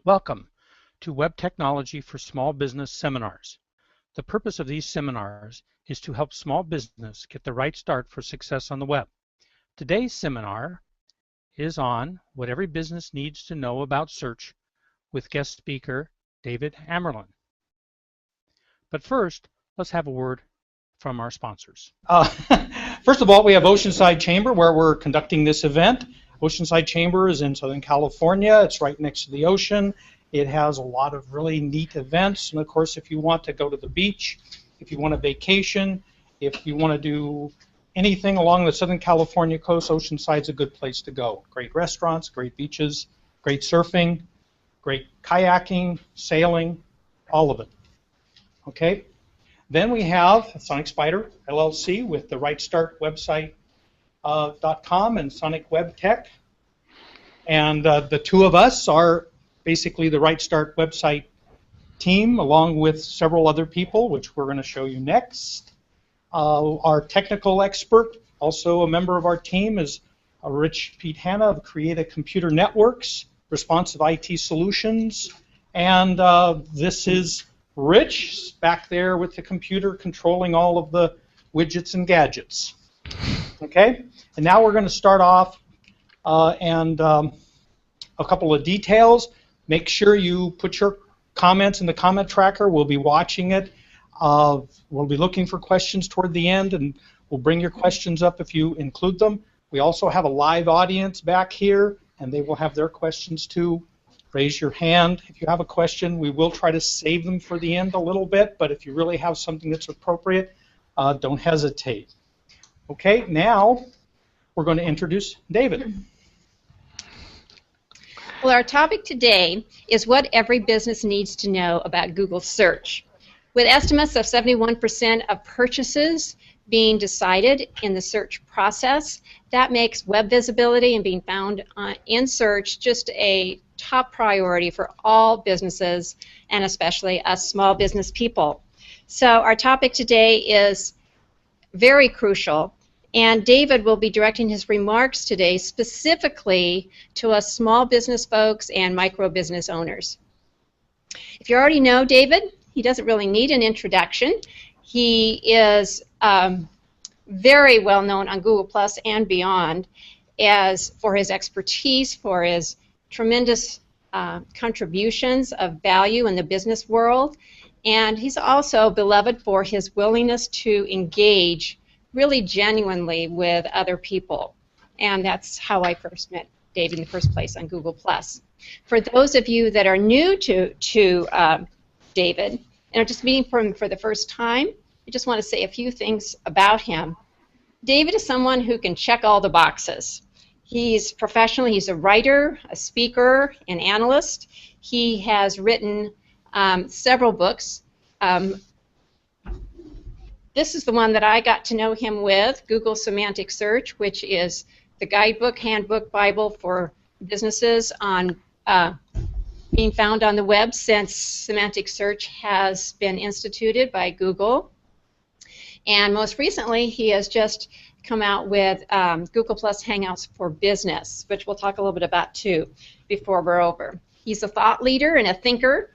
Welcome to Web Technology for Small Business Seminars. The purpose of these seminars is to help small business get the right start for success on the web. Today's seminar is on what every business needs to know about search with guest speaker David Amerland. But first, let's have a word from our sponsors. First of all, we have Oceanside Chamber where we're conducting this event. Oceanside Chamber is in Southern California. It's right next to the ocean. It has a lot of really neat events. And of course, if you want to go to the beach, if you want a vacation, if you want to do anything along the Southern California coast, Oceanside's a good place to go. Great restaurants, great beaches, great surfing, great kayaking, sailing, all of it. Okay. Then we have Sonic Spider LLC with the Right Start website .com and Sonic Web Tech. And the two of us are basically the Right Start website team, along with several other people, which we're going to show you next. Our technical expert, also a member of our team, is Rich Pete Hanna of Creative Computer Networks, Responsive IT Solutions. And this is Rich back there with the computer controlling all of the widgets and gadgets. Okay, and now we're going to start off and a couple of details. Make sure you put your comments in the comment tracker. We'll be watching it. We'll be looking for questions toward the end, and we'll bring your questions up if you include them. We also have a live audience back here, and they will have their questions too. Raise your hand if you have a question. We will try to save them for the end a little bit, but if you really have something that's appropriate, don't hesitate. Okay, now we're going to introduce David. Well, our topic today is what every business needs to know about Google search. With estimates of 71% of purchases being decided in the search process, that makes web visibility and being found in search just a top priority for all businesses, and especially us small business people. So our topic today is very crucial, and David will be directing his remarks today specifically to us small business folks and micro business owners. If you already know David, he doesn't really need an introduction. He is very well known on Google Plus and beyond for his expertise, for his tremendous contributions of value in the business world, and he's also beloved for his willingness to engage really genuinely with other people. And that's how I first met David in the first place on Google+. For those of you that are new to David and are just meeting him for the first time, I just want to say a few things about him. David is someone who can check all the boxes. He's professionally, he's a writer, a speaker, an analyst. He has written several books. This is the one that I got to know him with, Google Semantic Search, which is the guidebook, handbook, Bible for businesses on being found on the web since Semantic Search has been instituted by Google. And most recently, he has just come out with Google Plus Hangouts for Business, which we'll talk a little bit about too before we're over. He's a thought leader and a thinker,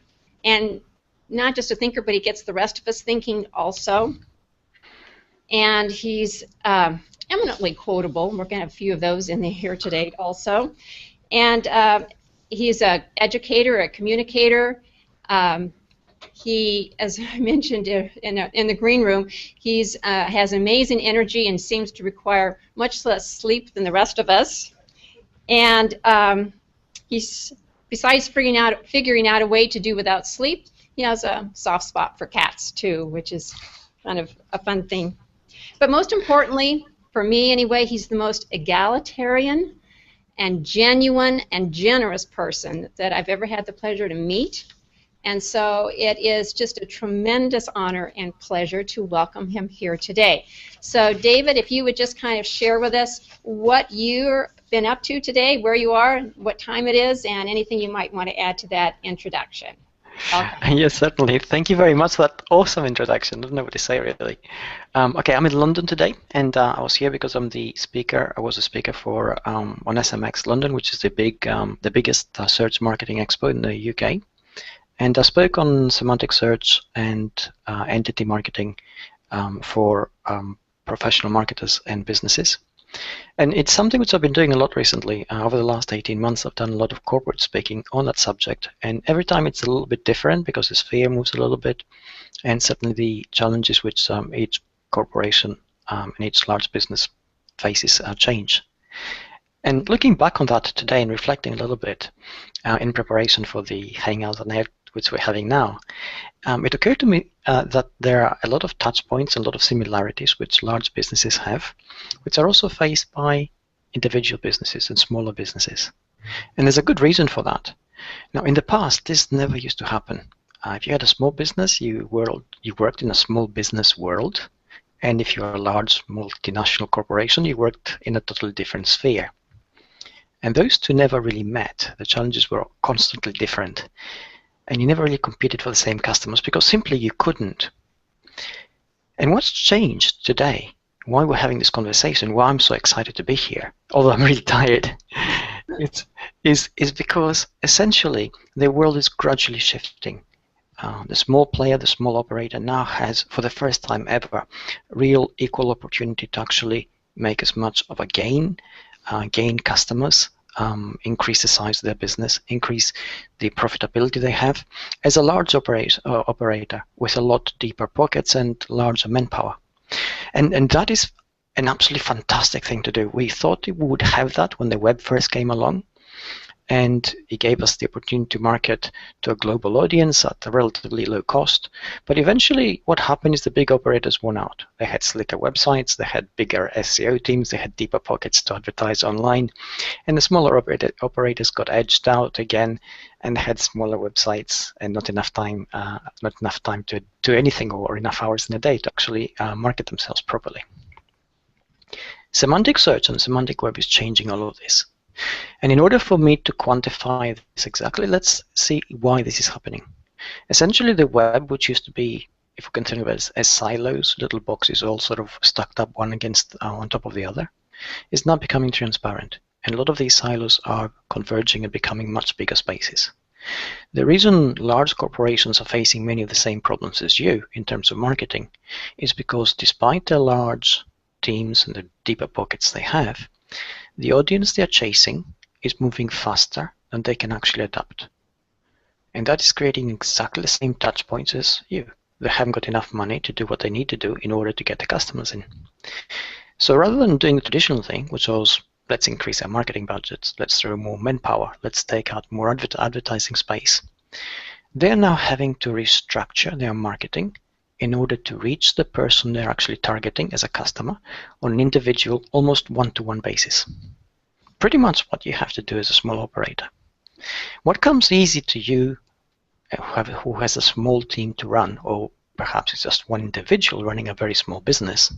and not just a thinker, but he gets the rest of us thinking also. And he's eminently quotable. We're going to have a few of those in here today also. And he's an educator, a communicator. He, as I mentioned in the green room, he has amazing energy and seems to require much less sleep than the rest of us. And he's, besides figuring out a way to do without sleep, he has a soft spot for cats too, which is kind of a fun thing. But most importantly, for me anyway, he's the most egalitarian and genuine and generous person that I've ever had the pleasure to meet. And so it is just a tremendous honor and pleasure to welcome him here today. So David, if you would just kind of share with us what you've been up to today, where you are, what time it is, and anything you might want to add to that introduction. Yes, certainly. Thank you very much for that awesome introduction. I don't know what to say, really. Okay, I'm in London today, and I was here because I'm the speaker. I was a speaker for on SMX London, which is the biggest search marketing expo in the UK. And I spoke on semantic search and entity marketing for professional marketers and businesses. And it's something which I've been doing a lot recently. Over the last 18 months, I've done a lot of corporate speaking on that subject. And every time it's a little bit different because the sphere moves a little bit. And certainly the challenges which each corporation and each large business faces change. And looking back on that today and reflecting a little bit in preparation for the Hangouts and Hangouts which we're having now, it occurred to me that there are a lot of touch points and a lot of similarities which large businesses have, which are also faced by individual businesses and smaller businesses. And there's a good reason for that. Now, in the past, this never used to happen. If you had a small business, you worked in a small business world. And if you're a large multinational corporation, you worked in a totally different sphere. And those two never really met. The challenges were constantly different. And you never really competed for the same customers because simply you couldn't. And what's changed today, why we're having this conversation, why I'm so excited to be here, although I'm really tired, is because essentially the world is gradually shifting. The small player, the small operator now has, for the first time ever, real equal opportunity to actually make as much of a gain customers, increase the size of their business, increase the profitability they have as a large operator with a lot deeper pockets and larger manpower. And that is an absolutely fantastic thing to do. We thought we would have that when the web first came along, and it gave us the opportunity to market to a global audience at a relatively low cost. But eventually what happened is the big operators won out. They had slicker websites, they had bigger SEO teams, they had deeper pockets to advertise online, and the smaller operators got edged out again and had smaller websites and not enough time to do anything or enough hours in a day to actually market themselves properly. Semantic search and semantic web is changing all of this. And in order for me to quantify this exactly, let's see why this is happening. Essentially, the web, which used to be, if we can think of it as silos, little boxes all sort of stacked up one against on top of the other, is now becoming transparent. And a lot of these silos are converging and becoming much bigger spaces. The reason large corporations are facing many of the same problems as you in terms of marketing is because despite their large teams and the deeper pockets they have, the audience they are chasing is moving faster than they can actually adapt. And that is creating exactly the same touch points as you. They haven't got enough money to do what they need to do in order to get the customers in. So rather than doing the traditional thing, which was let's increase our marketing budgets, let's throw more manpower, let's take out more advertising space, they're now having to restructure their marketing in order to reach the person they're actually targeting as a customer on an individual, almost one-to-one basis. Pretty much what you have to do as a small operator. What comes easy to you who has a small team to run, or perhaps it's just one individual running a very small business,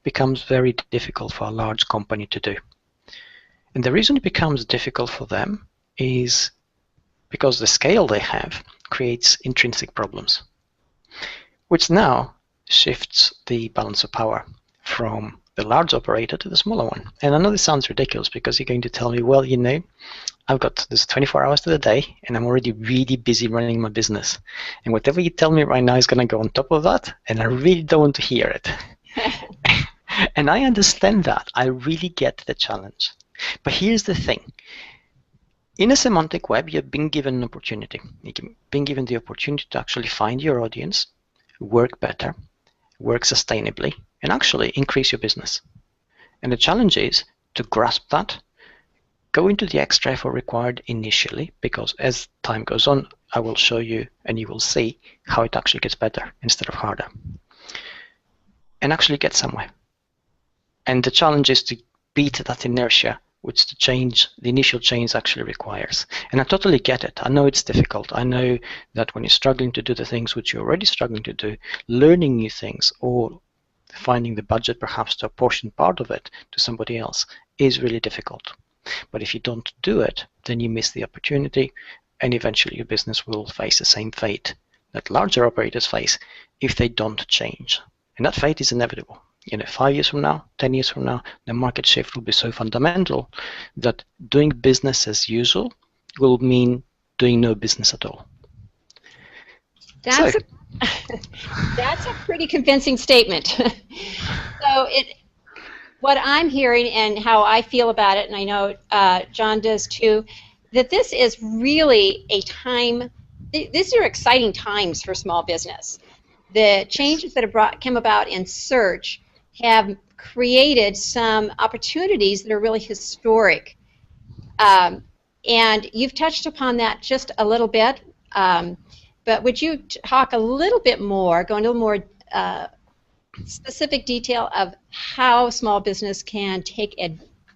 becomes very difficult for a large company to do. And the reason it becomes difficult for them is because the scale they have creates intrinsic problems, which now shifts the balance of power from the large operator to the smaller one. And I know this sounds ridiculous because you're going to tell me, well, you know, I've got this 24 hours to the day and I'm already really busy running my business. And whatever you tell me right now is going to go on top of that, and I really don't want to hear it. And I understand that. I really get the challenge. But here's the thing. In a semantic web, you've been given an opportunity. You've been given the opportunity to actually find your audience, work better, work sustainably, and actually increase your business. And the challenge is to grasp that, go into the extra effort required initially, because as time goes on, I will show you and you will see how it actually gets better instead of harder, and actually get somewhere. And the challenge is to beat that inertia, which the initial change actually requires. And I totally get it. I know it's difficult. I know that when you're struggling to do the things which you're already struggling to do, learning new things or finding the budget perhaps to apportion part of it to somebody else is really difficult. But if you don't do it, then you miss the opportunity and eventually your business will face the same fate that larger operators face if they don't change. And that fate is inevitable. 5 years from now, 10 years from now, the market shift will be so fundamental that doing business as usual will mean doing no business at all. That's a pretty convincing statement. So what I'm hearing and how I feel about it, and I know John does too, that this is really a time. These are exciting times for small business. The changes that have come about in search have created some opportunities that are really historic. And you've touched upon that just a little bit, but would you talk a little bit more, go into a little more specific detail of how small business can take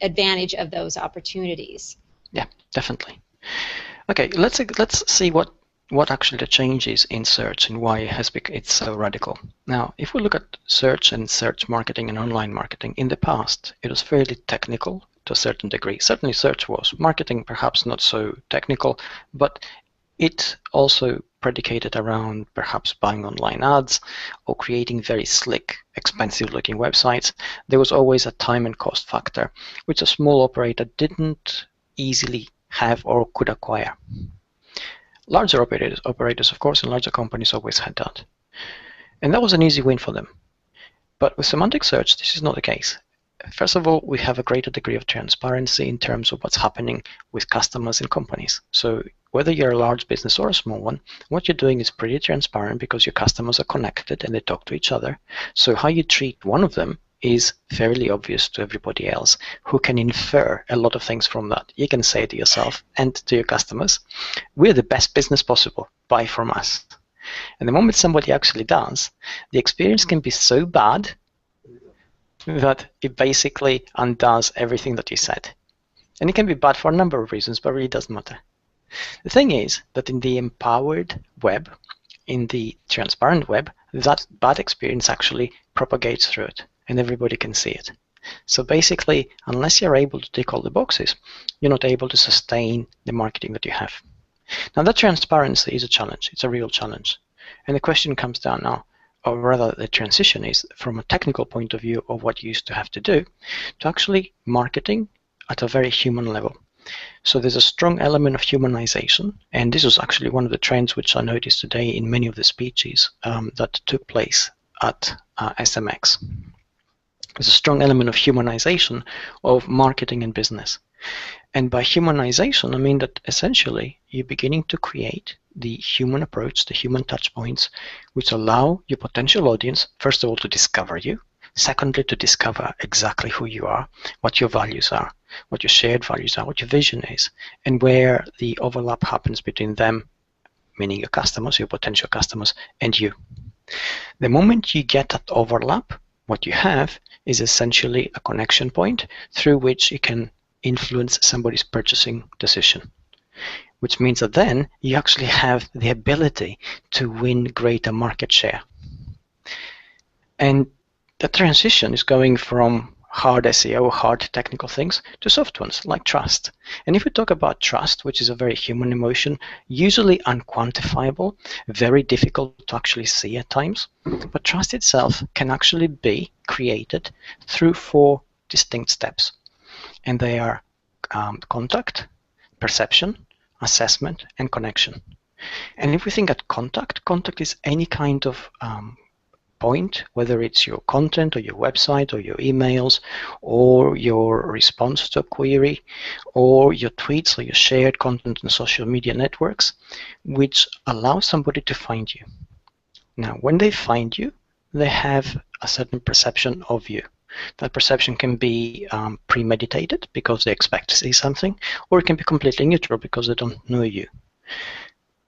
advantage of those opportunities? Yeah, definitely. Okay, let's see what actually the change is in search and why it's so radical. Now, if we look at search and search marketing and online marketing, in the past, it was fairly technical to a certain degree. Certainly search was. Marketing, perhaps not so technical, but it also predicated around perhaps buying online ads or creating very slick, expensive-looking websites. There was always a time and cost factor, which a small operator didn't easily have or could acquire. Larger operators, of course, and larger companies always had that. And that was an easy win for them. But with semantic search, this is not the case. First of all, we have a greater degree of transparency in terms of what's happening with customers and companies. So whether you're a large business or a small one, what you're doing is pretty transparent because your customers are connected and they talk to each other. So how you treat one of them is fairly obvious to everybody else who can infer a lot of things from that. You can say to yourself and to your customers, we're the best business possible, buy from us. And the moment somebody actually does, the experience can be so bad that it basically undoes everything that you said. And it can be bad for a number of reasons, but it really doesn't matter. The thing is that in the empowered web, in the transparent web, that bad experience actually propagates through it, and everybody can see it. So basically, unless you're able to tick all the boxes, you're not able to sustain the marketing that you have. Now, that transparency is a challenge. It's a real challenge. And the question comes down now, or rather the transition is from a technical point of view of what you used to have to do, to actually marketing at a very human level. So there's a strong element of humanization, and this was actually one of the trends which I noticed today in many of the speeches that took place at SMX. There's a strong element of humanization of marketing and business. And by humanization, I mean that essentially you're beginning to create the human approach, the human touch points, which allow your potential audience, first of all, to discover you, secondly, to discover exactly who you are, what your values are, what your shared values are, what your vision is, and where the overlap happens between them, meaning your customers, your potential customers, and you. The moment you get that overlap, what you have is essentially a connection point through which you can influence somebody's purchasing decision, which means that then you actually have the ability to win greater market share. And the transition is going from hard SEO, hard technical things, to soft ones like trust. And if we talk about trust, which is a very human emotion, usually unquantifiable, very difficult to actually see at times, but trust itself can actually be created through 4 distinct steps. And they are contact, perception, assessment, and connection. And if we think at contact is any kind of point, whether it's your content or your website or your emails or your response to a query or your tweets or your shared content on social media networks, which allows somebody to find you. Now, when they find you, they have a certain perception of you. That perception can be premeditated because they expect to see something, or it can be completely neutral because they don't know you.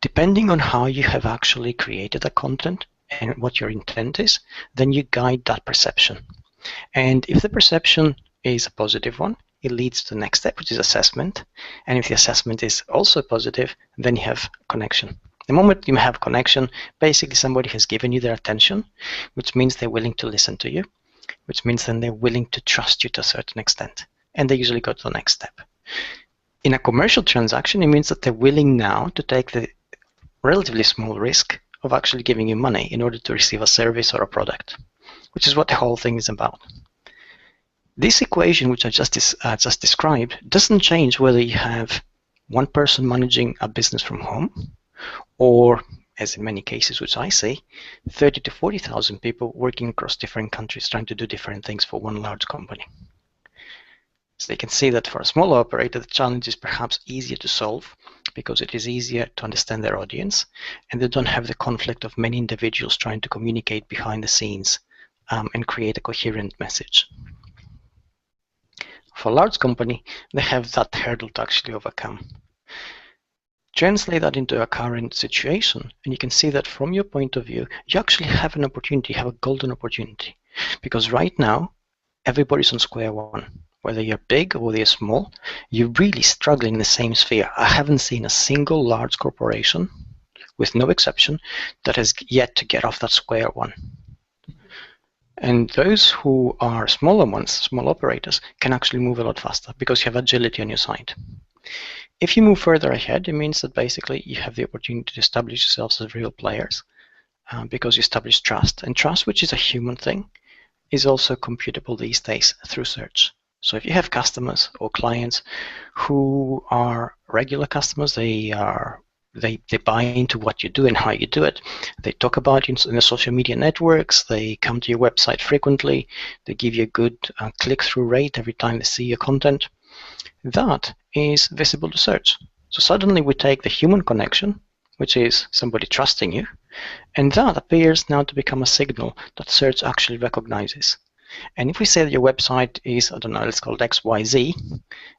Depending on how you have actually created the content and what your intent is, then you guide that perception. And if the perception is a positive one, it leads to the next step, which is assessment. And if the assessment is also positive, then you have connection. The moment you have connection, basically somebody has given you their attention, which means they're willing to listen to you, which means then they're willing to trust you to a certain extent. And they usually go to the next step. In a commercial transaction, it means that they're willing now to take the relatively small risk of actually giving you money in order to receive a service or a product, which is what the whole thing is about. This equation, which I just described, doesn't change whether you have one person managing a business from home, or, as in many cases which I see, 30 to 40,000 people working across different countries trying to do different things for one large company. So you can see that for a small operator, the challenge is perhaps easier to solve because it is easier to understand their audience, and they don't have the conflict of many individuals trying to communicate behind the scenes and create a coherent message. For a large company, they have that hurdle to actually overcome. Translate that into a current situation, and you can see that from your point of view, you actually have an opportunity, you have a golden opportunity. Because right now, everybody's on square one. Whether you're big or whether you're small, you're really struggling in the same sphere. I haven't seen a single large corporation, with no exception, that has yet to get off that square one. And those who are smaller ones, small operators, can actually move a lot faster because you have agility on your side. If you move further ahead, it means that basically you have the opportunity to establish yourselves as real players because you establish trust. And trust, which is a human thing, is also computable these days through search. So if you have customers or clients who are regular customers, they buy into what you do and how you do it. They talk about you in the social media networks. They come to your website frequently. They give you a good click-through rate every time they see your content. That is visible to search. So suddenly we take the human connection, which is somebody trusting you, and that appears now to become a signal that search actually recognizes. And if we say that your website is, I don't know, let's call it XYZ,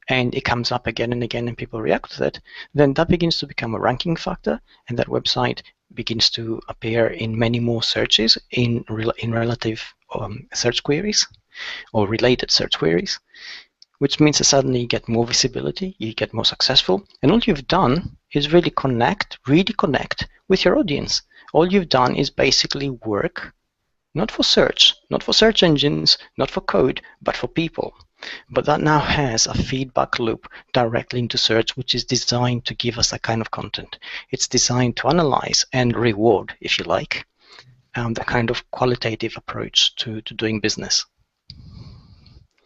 and it comes up again and again and people react to it, then that begins to become a ranking factor, and that website begins to appear in many more searches in relative search queries or related search queries, which means that suddenly you get more visibility, you get more successful, and all you've done is really connect with your audience. All you've done is basically work not for search engines, not for code, but for people. But that now has a feedback loop directly into search, which is designed to give us that kind of content. It's designed to analyze and reward, if you like, the kind of qualitative approach to doing business.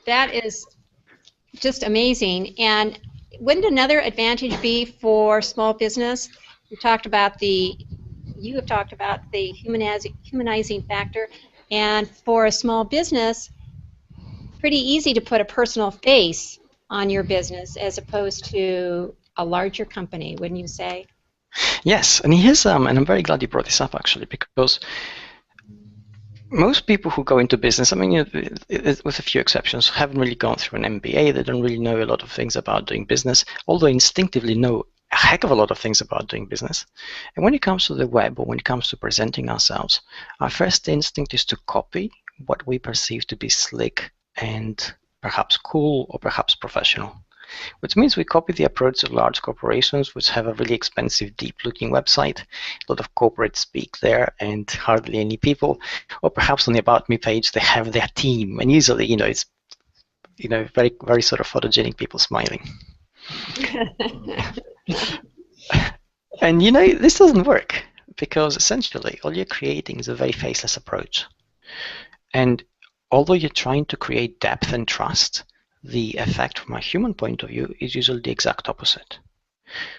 That is just amazing. And wouldn't another advantage be for small business? You have talked about the humanizing factor, and for a small business, pretty easy to put a personal face on your business as opposed to a larger company, wouldn't you say? Yes, and here's and I'm very glad you brought this up actually, because most people who go into business, I mean, with a few exceptions, haven't really gone through an MBA. They don't really know a lot of things about doing business, although instinctively know a heck of a lot of things about doing business. And when it comes to the web, or when it comes to presenting ourselves, our first instinct is to copy what we perceive to be slick and perhaps cool or perhaps professional, which means we copy the approach of large corporations which have a really expensive, deep-looking website, a lot of corporate speak there and hardly any people, or perhaps on the About Me page they have their team, and usually, it's, very, very sort of photogenic people smiling. And this doesn't work because essentially all you're creating is a very faceless approach. And although you're trying to create depth and trust, the effect from a human point of view is usually the exact opposite.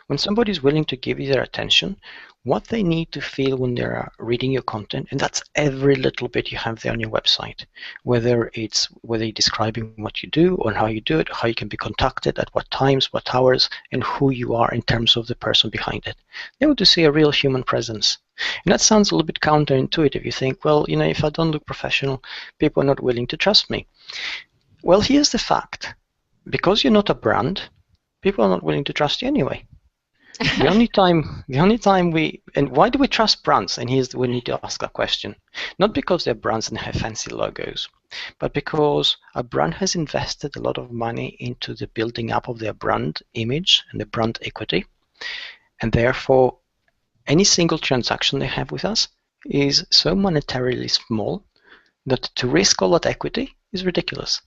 When somebody is willing to give you their attention, what they need to feel when they're reading your content, and that's every little bit you have there on your website, whether you're describing what you do or how you do it, how you can be contacted, at what times, what hours, and who you are in terms of the person behind it. They want to see a real human presence. And that sounds a little bit counterintuitive. You think, well, if I don't look professional, people are not willing to trust me. Well, here's the fact. Because you're not a brand, people are not willing to trust you anyway. The only time and why do we trust brands? And we need to ask that question. Not because they're brands and have fancy logos, but because a brand has invested a lot of money into the building up of their brand image and the brand equity. And therefore, any single transaction they have with us is so monetarily small that to risk all that equity is ridiculous.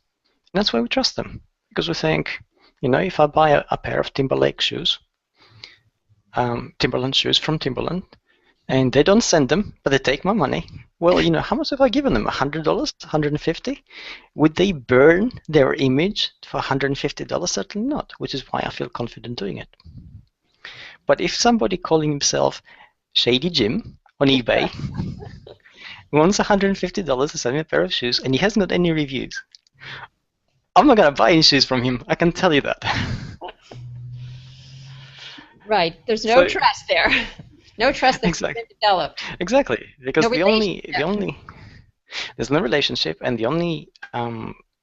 And that's why we trust them, because we think You know, if I buy a pair of Timberland shoes from Timberland, and they don't send them, but they take my money, well, you know, how much have I given them? $100? $150? Would they burn their image for $150? Certainly not, which is why I feel confident doing it. But if somebody calling himself Shady Jim on eBay wants $150 to send me a pair of shoes, and he hasn't got any reviews, I'm not going to buy any shoes from him. I can tell you that. Right. There's no trust there. No trust that's been developed. Exactly. Because No there's no relationship, and the only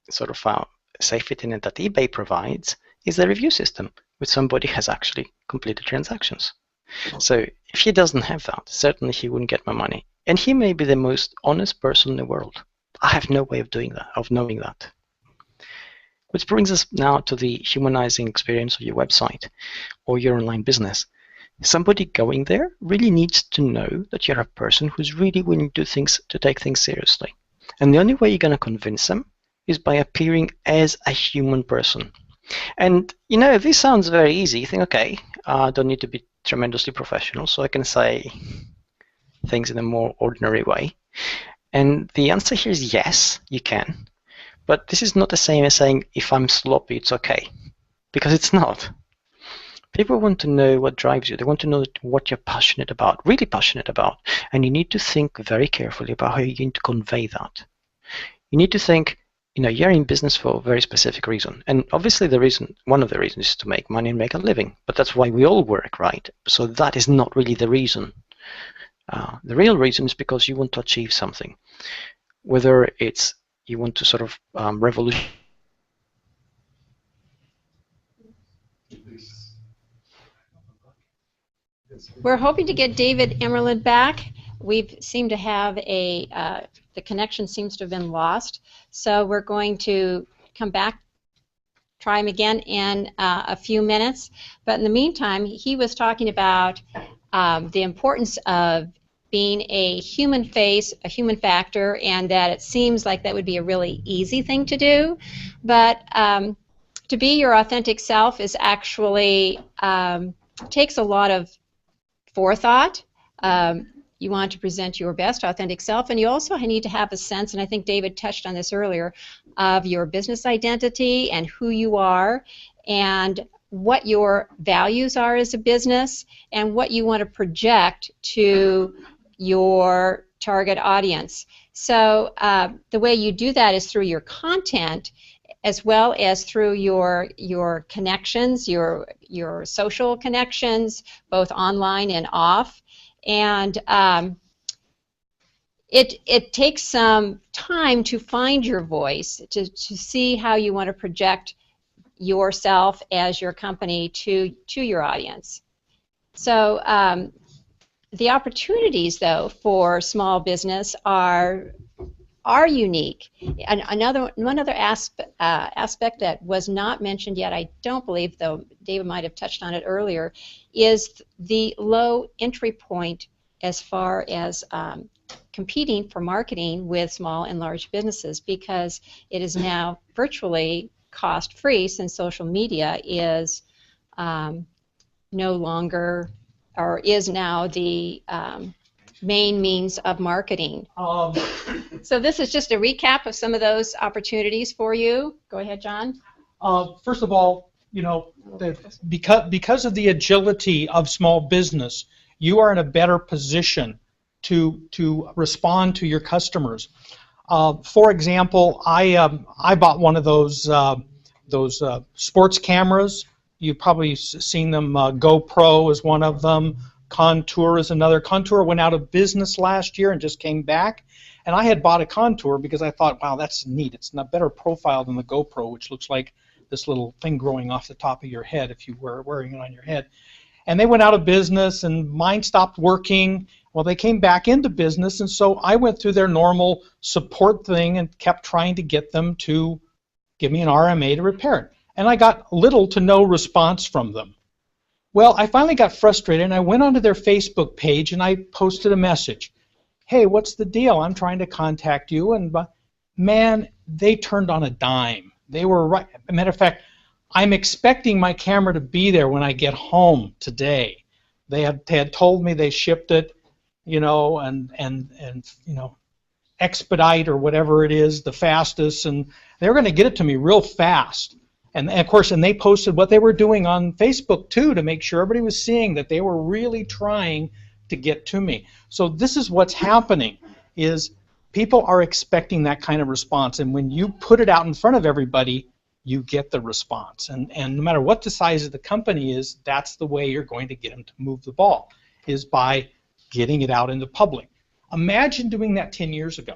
sort of safety net that eBay provides is the review system, which somebody has actually completed transactions. So if he doesn't have that, certainly he wouldn't get my money. And he may be the most honest person in the world. I have no way of doing that, of knowing that. Which brings us now to the humanizing experience of your website or your online business. Somebody going there really needs to know that you're a person who's really willing to take things seriously. And the only way you're going to convince them is by appearing as a human person. And, you know, this sounds very easy. You think, okay, I don't need to be tremendously professional, so I can say things in a more ordinary way. And the answer here is yes, you can. But this is not the same as saying, if I'm sloppy, it's okay. Because it's not. People want to know what drives you. They want to know what you're passionate about, really passionate about. And you need to think very carefully about how you're going to convey that. You need to think, you know, you're in business for a very specific reason. And obviously one of the reasons is to make money and make a living. But that's why we all work, right? So that is not really the reason. The real reason is because you want to achieve something. Whether it's you want to sort of revolutionize. We're hoping to get David Amerland back. We seem to have the connection seems to have been lost. So we're going to come back, try him again in a few minutes. But in the meantime, he was talking about the importance of being a human face, a human factor, and that it seems like that would be a really easy thing to do. But to be your authentic self is actually takes a lot of forethought. You want to present your best authentic self, and you also need to have a sense, and I think David touched on this earlier, of your business identity and who you are and what your values are as a business and what you want to project to your target audience. So the way you do that is through your content as well as through your connections, your social connections, both online and off. And it takes some time to find your voice, to see how you want to project yourself as your company to your audience. So the opportunities, though, for small business are unique. And one other aspect that was not mentioned yet, I don't believe, though David might have touched on it earlier, is the low entry point as far as competing for marketing with small and large businesses, because it is now virtually cost-free since social media is no longer, or is now the main means of marketing. So this is just a recap of some of those opportunities for you. Go ahead, John. First of all, you know, because of the agility of small business, you are in a better position to respond to your customers. For example, I bought one of those sports cameras. You've probably seen them. GoPro is one of them. Contour is another. Contour went out of business last year and just came back. And I had bought a Contour because I thought, wow, that's neat. It's a better profile than the GoPro, which looks like this little thing growing off the top of your head if you were wearing it on your head. And they went out of business, and mine stopped working. Well, they came back into business, and so I went through their normal support thing and kept trying to get them to give me an RMA to repair it. And I got little to no response from them. Well, I finally got frustrated, and I went onto their Facebook page, and I posted a message. Hey, what's the deal? I'm trying to contact you. And man, they turned on a dime. They were right. As a matter of fact, I'm expecting my camera to be there when I get home today. They had told me they shipped it, you know, and you know, expedite or whatever it is, the fastest, and they were going to get it to me real fast. And of course, and they posted what they were doing on Facebook too to make sure everybody was seeing that they were really trying to get to me. So this is what's happening, is people are expecting that kind of response, and when you put it out in front of everybody, you get the response. And no matter what the size of the company is, that's the way you're going to get them to move the ball, is by getting it out into public. Imagine doing that 10 years ago.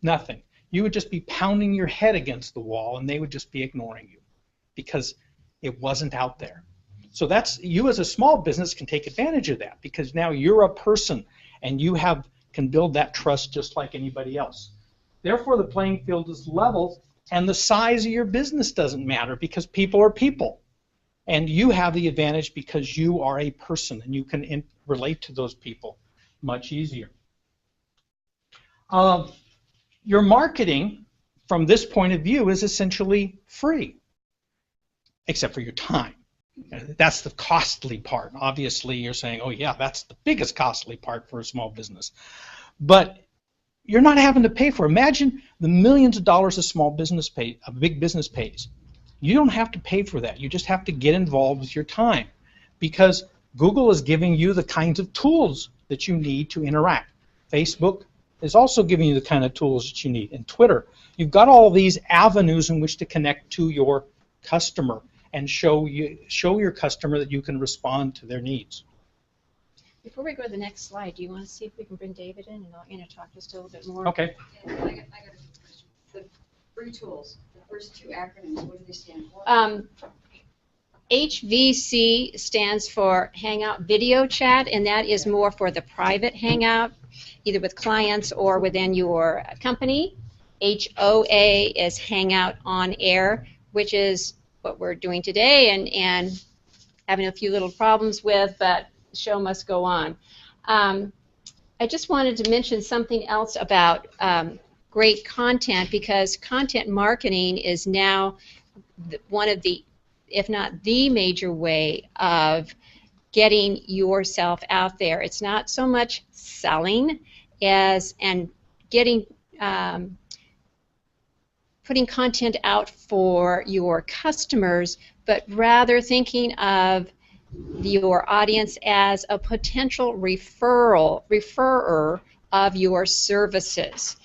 Nothing. You would just be pounding your head against the wall, and they would just be ignoring you because it wasn't out there. So that's, you as a small business can take advantage of that, because now you're a person and you can build that trust just like anybody else. Therefore, the playing field is level, and the size of your business doesn't matter, because people are people. And you have the advantage because you are a person and you can relate to those people much easier. Your marketing, from this point of view, is essentially free, except for your time. That's the costly part. Obviously, you're saying, oh yeah, that's the biggest costly part for a small business. But you're not having to pay for it. Imagine the millions of dollars a big business pays. You don't have to pay for that. You just have to get involved with your time, because Google is giving you the kinds of tools that you need to interact. Facebook is also giving you the kind of tools that you need. And Twitter, you've got all these avenues in which to connect to your customer and show your customer that you can respond to their needs. Before we go to the next slide, do you want to see if we can bring David in, and I'll talk just a little bit more? Okay. Yeah, I got a question. The free tools, the first two acronyms, what do they stand for? HVC stands for Hangout Video Chat, and that is more for the private Hangout, either with clients or within your company. HOA is Hangout on Air, which is what we're doing today and having a few little problems with, but the show must go on. I just wanted to mention something else about great content, because content marketing is now one of the, if not the major way of getting yourself out there. It's not so much selling as and getting putting content out for your customers, but rather thinking of your audience as a potential referrer of your services.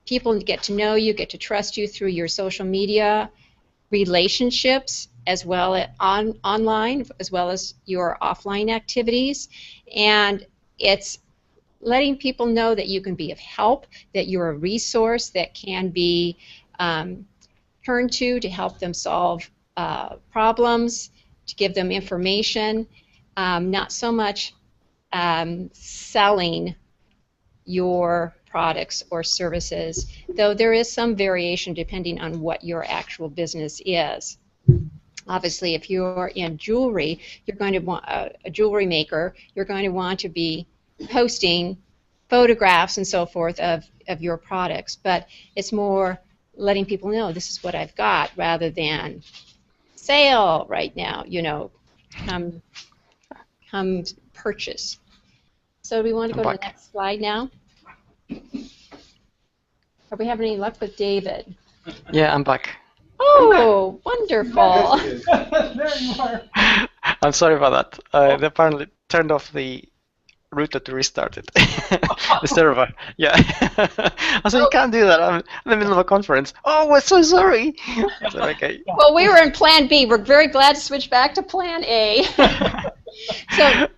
People get to know you, get to trust you through your social media relationships, as well as online, as well as your offline activities, and it's letting people know that you can be of help, that you're a resource that can be turned to help them solve problems, to give them information, not so much selling your products or services, though there is some variation depending on what your actual business is. Obviously, if you're in jewelry, you're going to want a jewelry maker, you're going to want to be posting photographs and so forth of your products, but it's more letting people know this is what I've got, rather than sale right now, come purchase. So do we want to go to the next slide now? Are we having any luck with David? Yeah, I'm back. Oh, wonderful. There you are. I'm sorry about that. They apparently turned off the router to restart it. The server. Yeah. I said, you can't do that. I'm in the middle of a conference. Oh, we're so sorry. I said, okay. Well, we were in Plan B. We're very glad to switch back to Plan A. So,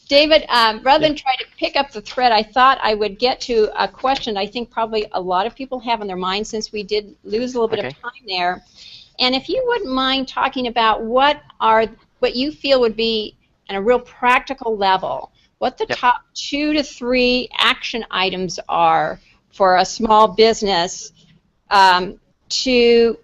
David, rather than try to pick up the thread, I thought I would get to a question I think probably a lot of people have in their minds, since we did lose a little bit of time there. And if you wouldn't mind talking about what you feel would be, on a real practical level, what the top 2 to 3 action items are for a small business to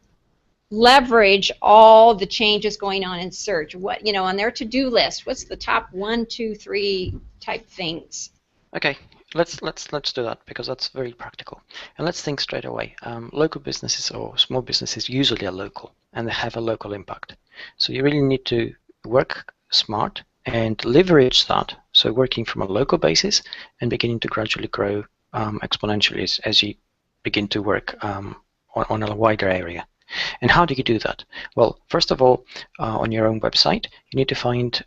leverage all the changes going on in search. What, on their to-do list, what's the top 1, 2, 3 type things? Okay, let's do that, because that's very practical. And let's think straight away. Local businesses or small businesses usually are local. and they have a local impact. So you really need to work smart and leverage that. So working from a local basis and beginning to gradually grow exponentially as you begin to work on a wider area. And how do you do that? Well, first of all, on your own website, you need to find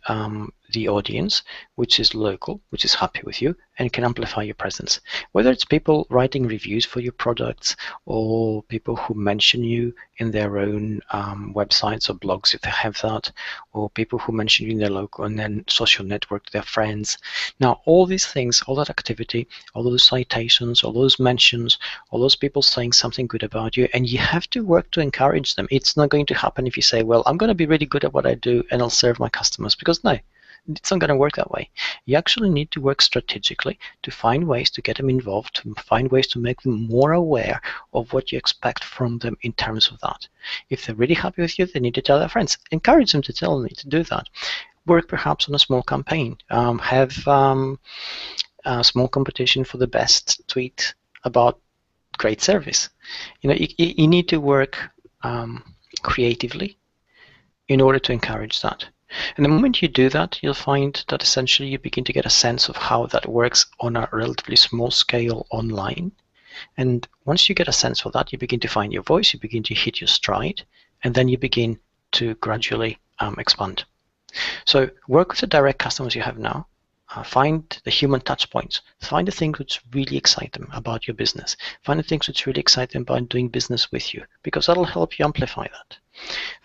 the audience which is local, which is happy with you, and can amplify your presence. Whether it's people writing reviews for your products, or people who mention you in their own websites or blogs if they have that, or people who mention you in their local and then social network to their friends. Now, all these things, all that activity, all those citations, all those mentions, all those people saying something good about you, and you have to work to encourage them. It's not going to happen if you say, well, I'm going to be really good at what I do and I'll serve my customers, because no, it's not going to work that way. You actually need to work strategically to find ways to get them involved, to find ways to make them more aware of what you expect from them in terms of that. If they're really happy with you, they need to tell their friends. Encourage them to tell me to do that. Work perhaps on a small campaign. Have a small competition for the best tweet about great service. You know, you need to work creatively in order to encourage that. And the moment you do that, you'll find that essentially you begin to get a sense of how that works on a relatively small scale online. And once you get a sense of that, you begin to find your voice, you begin to hit your stride, and then you begin to gradually expand. So work with the direct customers you have now. Find the human touch points. Find the things which really excite them about your business. Find the things which really excite them about doing business with you, because that'll help you amplify that.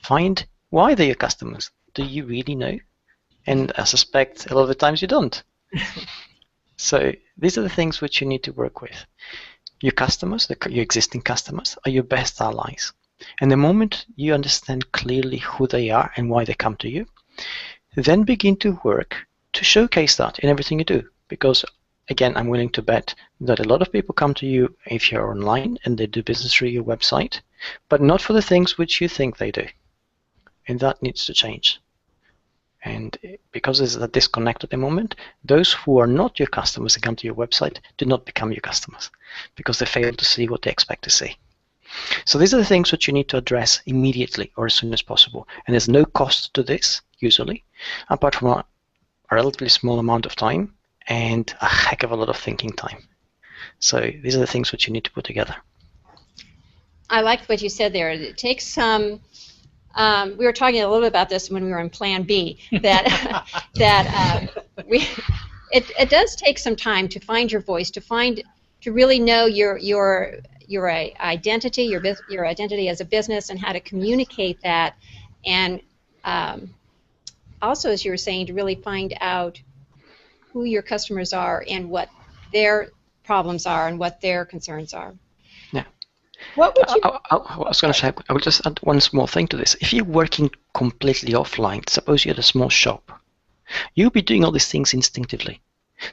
Find why they're your customers. Do you really know? And I suspect a lot of the times you don't. So these are the things which you need to work with. Your customers, your existing customers, are your best allies. And the moment you understand clearly who they are and why they come to you, then begin to work to showcase that in everything you do. Because, again, I'm willing to bet that a lot of people come to you if you're online and they do business through your website, but not for the things which you think they do. And that needs to change. And because there's a disconnect at the moment, those who are not your customers and come to your website do not become your customers because they fail to see what they expect to see. So these are the things which you need to address immediately or as soon as possible. And there's no cost to this, usually, apart from a relatively small amount of time and a heck of a lot of thinking time. So these are the things which you need to put together. I liked what you said there. It takes some... we were talking a little bit about this when we were in Plan B. That it does take some time to find your voice, to really know your identity, your identity as a business, and how to communicate that, and also, as you were saying, to really find out who your customers are and what their problems are and what their concerns are. Yeah. What would you? I was going to say, I will just add one small thing to this. If you're working completely offline, suppose you're at a small shop, you'll be doing all these things instinctively.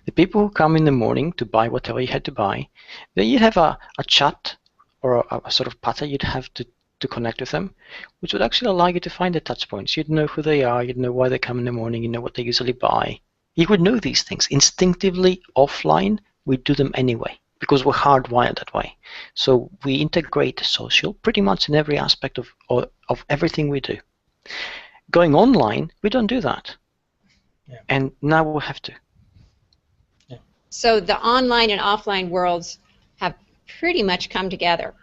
The people who come in the morning to buy whatever you had to buy, then you'd have a chat or a sort of pattern you'd have to connect with them, which would actually allow you to find the touch points. You'd know who they are, you'd know why they come in the morning, you know what they usually buy. You would know these things. Instinctively offline, we do them anyway, because we're hardwired that way. So we integrate social pretty much in every aspect of everything we do. Going online, we don't do that. Yeah. And now we'll have to. Yeah. So the online and offline worlds have pretty much come together.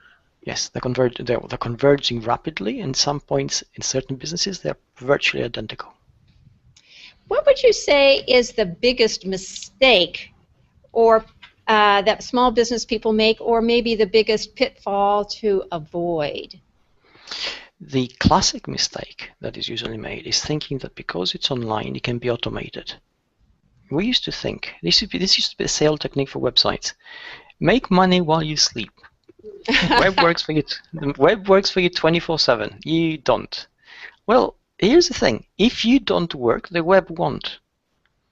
Yes, they're converging rapidly, and some points in certain businesses, they're virtually identical. What would you say is the biggest mistake or that small business people make, or maybe the biggest pitfall to avoid? The classic mistake that is usually made is thinking that because it's online, it can be automated. We used to think, this used to be a sales technique for websites, make money while you sleep. Web works for you. The web works for you 24/7. You don't. Well, here's the thing. If you don't work, the web won't.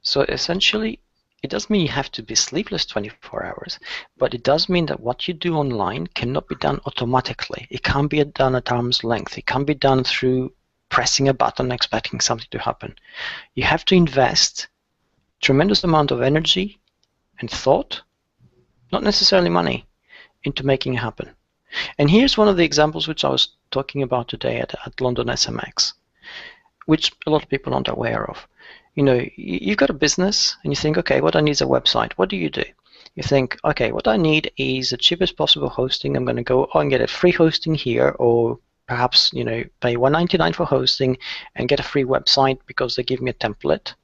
So essentially, it doesn't mean you have to be sleepless 24 hours, but it does mean that what you do online cannot be done automatically. It can't be done at arm's length. It can't be done through pressing a button expecting something to happen. You have to invest tremendous amount of energy and thought, not necessarily money, into making it happen. And here's one of the examples which I was talking about today at London SMX, which a lot of people aren't aware of. You know, you've got a business and you think, okay, what I need is a website. What do? You think, okay, what I need is the cheapest possible hosting. I'm going to go and get a free hosting here, or perhaps, you know, pay $1.99 for hosting and get a free website because they give me a template.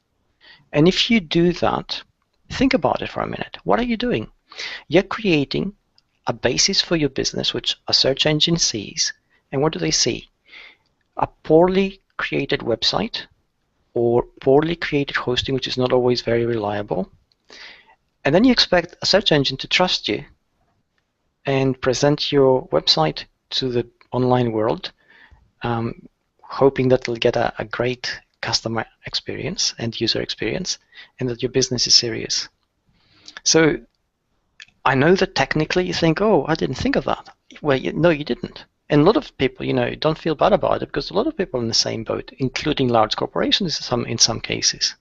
And if you do that, think about it for a minute. What are you doing? You're creating a basis for your business, which a search engine sees. And what do they see? A poorly created website or poorly created hosting, which is not always very reliable. And then you expect a search engine to trust you and present your website to the online world, hoping that they'll get a great customer experience and user experience, and that your business is serious. So I know that technically you think, oh, I didn't think of that. Well, no, you didn't. And a lot of people, you know, don't feel bad about it, because a lot of people are in the same boat, including large corporations in some cases,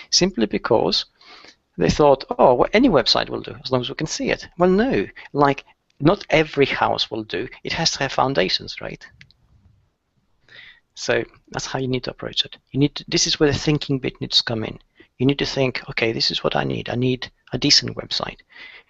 simply because they thought, oh, well, any website will do as long as we can see it. Well, no, like not every house will do. It has to have foundations, right? So that's how you need to approach it. This is where the thinking bit needs to come in. You need to think, okay, this is what I need. I need a decent website.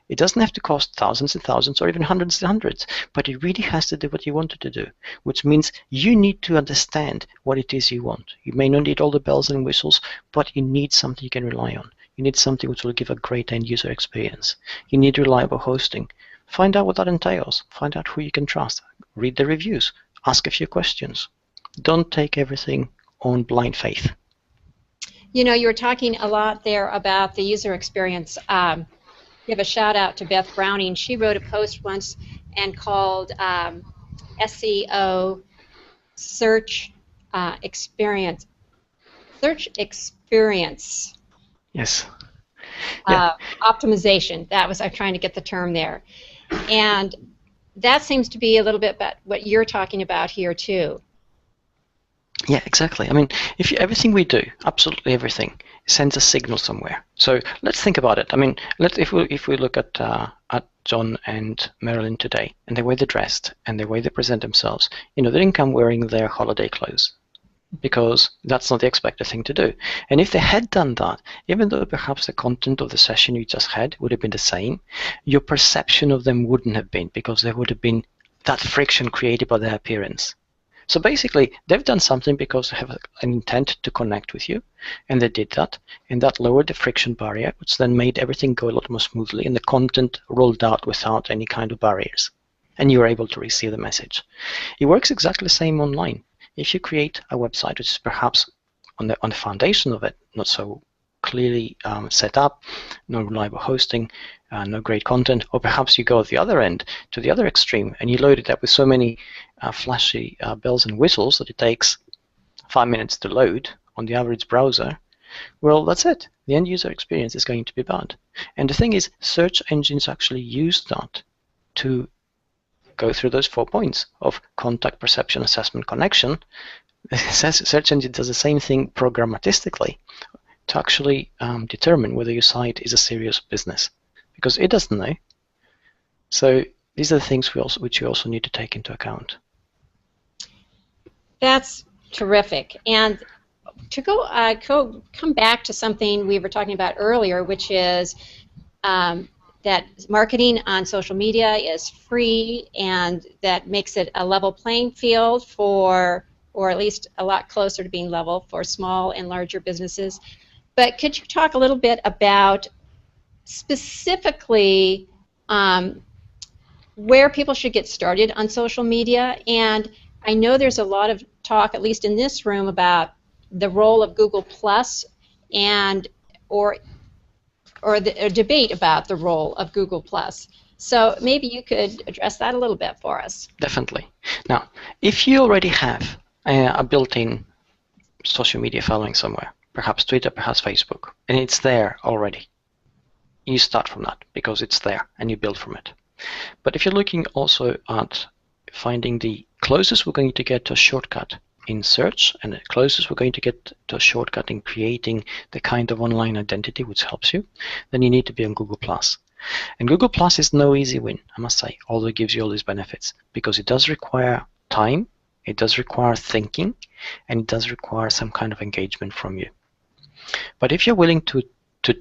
It doesn't have to cost thousands and thousands or even hundreds and hundreds, but it really has to do what you want it to do, which means you need to understand what it is you want. You may not need all the bells and whistles, but you need something you can rely on. You need something which will give a great end user experience. You need reliable hosting. Find out what that entails. Find out who you can trust. Read the reviews. Ask a few questions. Don't take everything on blind faith. You know, you were talking a lot there about the user experience. Give a shout out to Beth Browning. She wrote a post once and called SEO search experience. Search experience. Yes. Yeah. Optimization. That was, I'm trying to get the term there. And that seems to be a little bit about what you're talking about here too. Yeah, exactly. I mean, everything we do, absolutely everything, sends a signal somewhere. So let's think about it. I mean, if we look at John and Marilyn today, and the way they're dressed and the way they present themselves, you know, they didn't come wearing their holiday clothes, because that's not the expected thing to do. And if they had done that, even though perhaps the content of the session you just had would have been the same, your perception of them wouldn't have been, because there would have been that friction created by their appearance. So basically, they've done something because they have an intent to connect with you, and they did that, and that lowered the friction barrier, which then made everything go a lot more smoothly, and the content rolled out without any kind of barriers, and you were able to receive the message. It works exactly the same online. If you create a website which is perhaps on the foundation of it not so clearly set up, no reliable hosting, no great content, or perhaps you go the other end to the other extreme and you load it up with so many flashy bells and whistles that it takes 5 minutes to load on the average browser, well, that's it. The end user experience is going to be bad. And the thing is, search engines actually use that to go through those 4 points of contact, perception, assessment, connection. Search engine does the same thing programmatically to actually determine whether your site is a serious business, because it doesn't know. So these are the things which you also need to take into account. That's terrific. And to come back to something we were talking about earlier, which is that marketing on social media is free, and that makes it a level playing field for, or at least a lot closer to being level for small and larger businesses. But could you talk a little bit about specifically where people should get started on social media? And I know there's a lot of talk, at least in this room, about the role of Google Plus, and or a debate about the role of Google Plus. So maybe you could address that a little bit for us. Definitely. Now, if you already have a built-in social media following somewhere, perhaps Twitter, perhaps Facebook, and it's there already, you start from that because it's there and you build from it. But if you're looking also at finding the closest we're going to get to a shortcut in search, and the closest we're going to get to a shortcut in creating the kind of online identity which helps you, then you need to be on Google+. And Google Plus is no easy win, I must say, although it gives you all these benefits, because it does require time, it does require thinking, and it does require some kind of engagement from you. But if you're willing to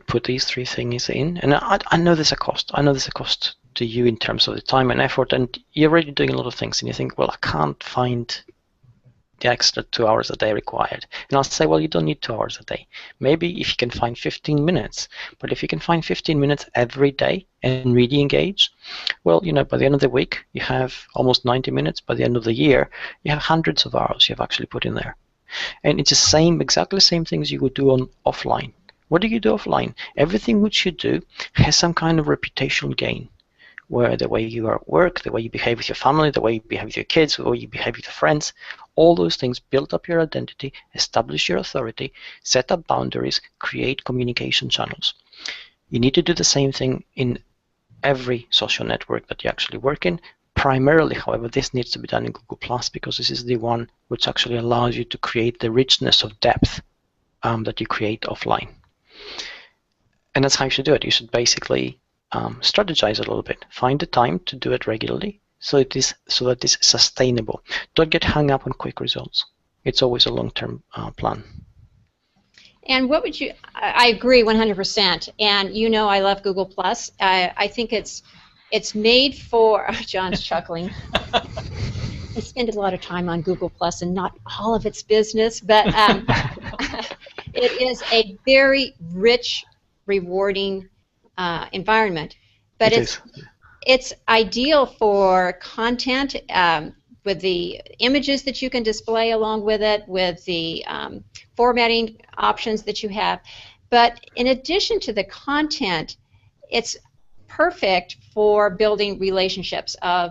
put these three things in, and I know there's a cost. I know there's a cost to you in terms of the time and effort, and you're already doing a lot of things, and you think, well, I can't find the extra 2 hours a day required. And I'll say, well, you don't need 2 hours a day. Maybe if you can find 15 minutes, but if you can find 15 minutes every day and really engage, well, you know, by the end of the week, you have almost 90 minutes. By the end of the year, you have hundreds of hours you have actually put in there. And it's the same, exactly the same things you would do on offline. What do you do offline? Everything which you do has some kind of reputational gain, where the way you are at work, the way you behave with your family, the way you behave with your kids, the way you behave with your friends, all those things build up your identity, establish your authority, set up boundaries, create communication channels. You need to do the same thing in every social network that you actually work in. Primarily, however, this needs to be done in Google Plus, because this is the one which actually allows you to create the richness of depth that you create offline. And that's how you should do it. You should basically strategize a little bit. Find the time to do it regularly so that it's sustainable. Don't get hung up on quick results. It's always a long-term plan. And what would you, I agree 100%. And you know I love Google Plus. I think it's made for, John's chuckling. I spend a lot of time on Google Plus and not all of its business, but it is a very rich, rewarding environment. But it's ideal for content with the images that you can display along with it, with the formatting options that you have. But in addition to the content, it's perfect for building relationships of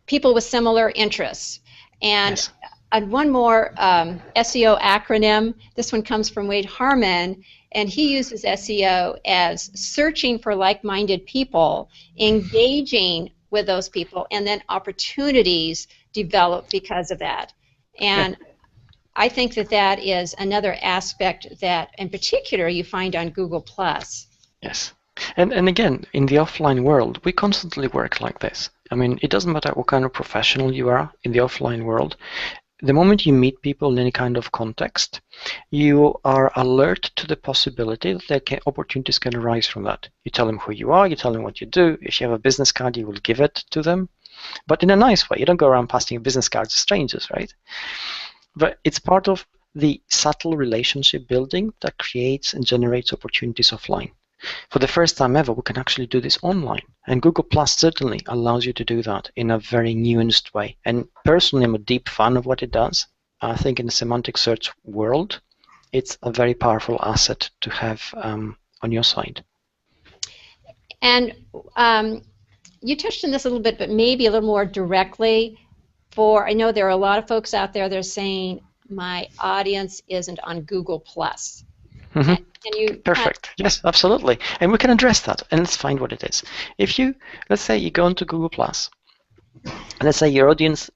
people with similar interests. And Yes. One more SEO acronym. This one comes from Wade Harmon, and he uses SEO as searching for like-minded people, engaging with those people, and then opportunities develop because of that. And I think that that is another aspect that, in particular, you find on Google+. Yes. And again, in the offline world, we constantly work like this. I mean, it doesn't matter what kind of professional you are in the offline world. The moment you meet people in any kind of context, you are alert to the possibility that opportunities can arise from that. You tell them who you are, you tell them what you do. If you have a business card, you will give it to them, but in a nice way. You don't go around passing a business card to strangers, right? But it's part of the subtle relationship building that creates and generates opportunities offline. For the first time ever, we can actually do this online. And Google Plus certainly allows you to do that in a very nuanced way. And personally, I'm a deep fan of what it does. I think in the semantic search world, it's a very powerful asset to have on your side. And you touched on this a little bit, but maybe a little more directly. I know there are a lot of folks out there that are saying, my audience isn't on Google Plus. Mm-hmm. Can you Perfect. Yes, absolutely. And we can address that, and let's find what it is. If you, let's say you go into Google Plus, and let's say your audience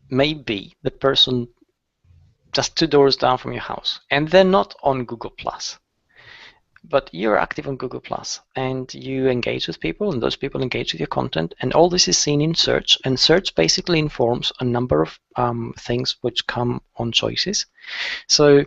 may be the person just 2 doors down from your house, and they're not on Google Plus, but you're active on Google Plus, and you engage with people, and those people engage with your content, and all this is seen in search, and search basically informs a number of things which come on choices. So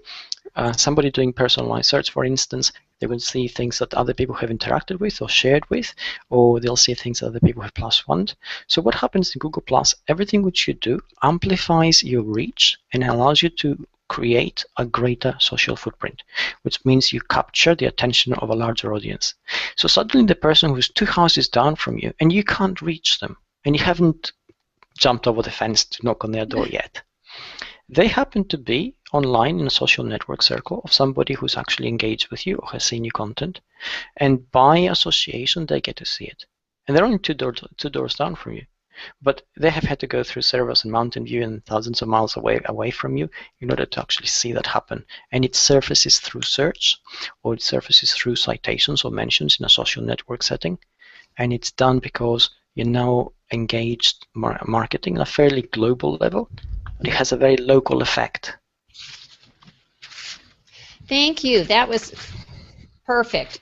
somebody doing personalized search, for instance, they will see things that other people have interacted with or shared with, or they'll see things that other people have plus one. So what happens in Google Plus, everything which you do amplifies your reach and allows you to create a greater social footprint, which means you capture the attention of a larger audience. So suddenly the person who's 2 houses down from you and you can't reach them, and you haven't jumped over the fence to knock on their door yet, they happen to be online in a social network circle of somebody who's actually engaged with you or has seen your content, and by association they get to see it. And they're only two doors down from you, but they have had to go through servers in Mountain View and thousands of miles away from you in order to actually see that happen. And it surfaces through search, or it surfaces through citations or mentions in a social network setting, and it's done because you're now engaged marketing on a fairly global level, but it has a very local effect. Thank you. That was perfect.